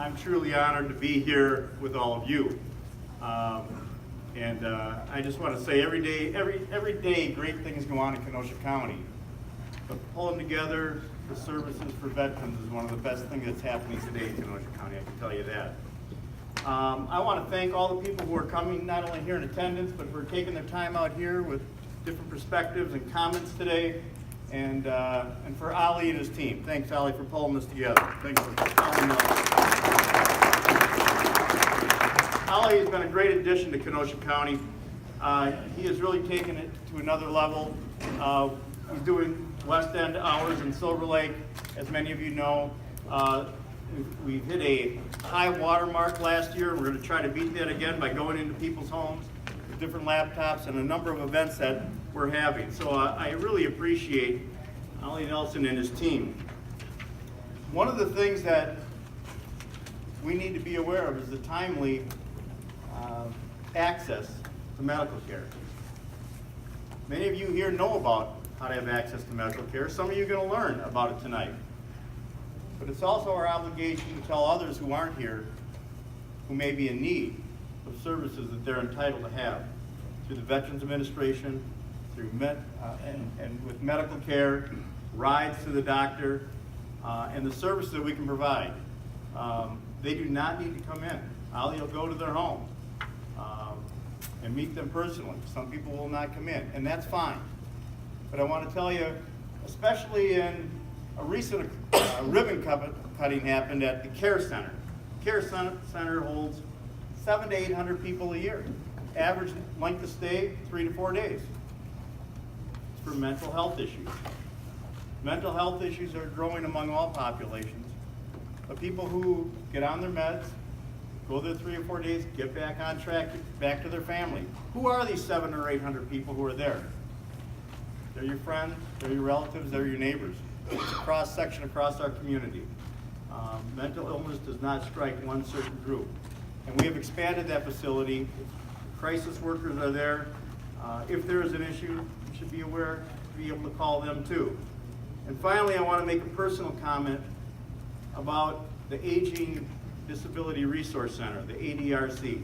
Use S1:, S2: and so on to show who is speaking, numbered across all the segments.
S1: I'm truly honored to be here with all of you. I just want to say every day great things go on in Kenosha County. But pulling together the services for veterans is one of the best things that's happening today in Kenosha County, I can tell you that. I want to thank all the people who are coming, not only here in attendance, but for taking their time out here with different perspectives and comments today. And for Ali and his team. Thanks, Ali, for pulling this together. Thanks for helping us. Ali has been a great addition to Kenosha County. He has really taken it to another level. He's doing West End hours in Silver Lake, as many of you know. We've hit a high water mark last year. We're going to try to beat that again by going into people's homes with different laptops and a number of events that we're having. So I really appreciate Ali Nelson and his team. One of the things that we need to be aware of is the timely access to medical care. Many of you here know about how to have access to medical care. Some of you are going to learn about it tonight. But it's also our obligation to tell others who aren't here, who may be in need of services that they're entitled to have through the Veterans Administration, through and with medical care, rides to the doctor, and the services that we can provide. They do not need to come in. Ali will go to their home and meet them personally. Some people will not come in, and that's fine. But I want to tell you, especially in a recent ribbon cutting happened at the Care Center. Care Center holds 700 to 800 people a year. Average length of stay, 3 to 4 days. It's for mental health issues. Mental health issues are growing among all populations. But people who get on their meds, go there 3 or 4 days, get back on track, back to their family. Who are these 700 or 800 people who are there? They're your friends, they're your relatives, they're your neighbors. It's a cross-section across our community. Mental illness does not strike one certain group. And we have expanded that facility. Crisis workers are there. If there is an issue, you should be aware to be able to call them too. And finally, I want to make a personal comment about the Aging Disability Resource Center, the ADRC.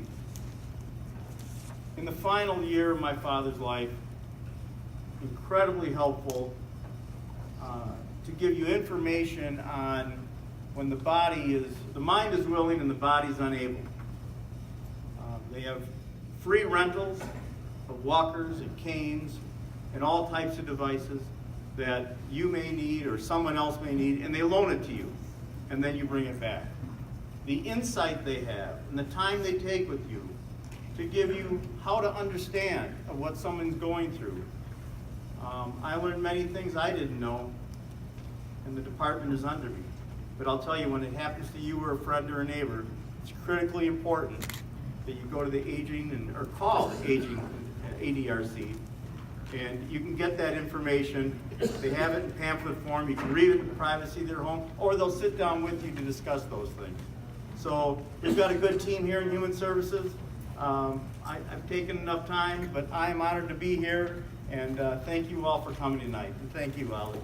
S1: In the final year of my father's life, incredibly helpful to give you information on when the mind is willing and the body is unable. They have free rentals of walkers and canes and all types of devices that you may need or someone else may need, and they loan it to you, and then you bring it back. The insight they have and the time they take with you to give you how to understand of what someone's going through. I learned many things I didn't know, and the department is under me. But I'll tell you, when it happens to you or a friend or a neighbor, it's critically important that you go to the or call the Aging ADRC, and you can get that information. They have it in pamphlet form. You can read it in the privacy of their home, or they'll sit down with you to discuss those things. So we've got a good team here in Human Services. I've taken enough time, but I am honored to be here, and thank you all for coming tonight. And thank you, Ali.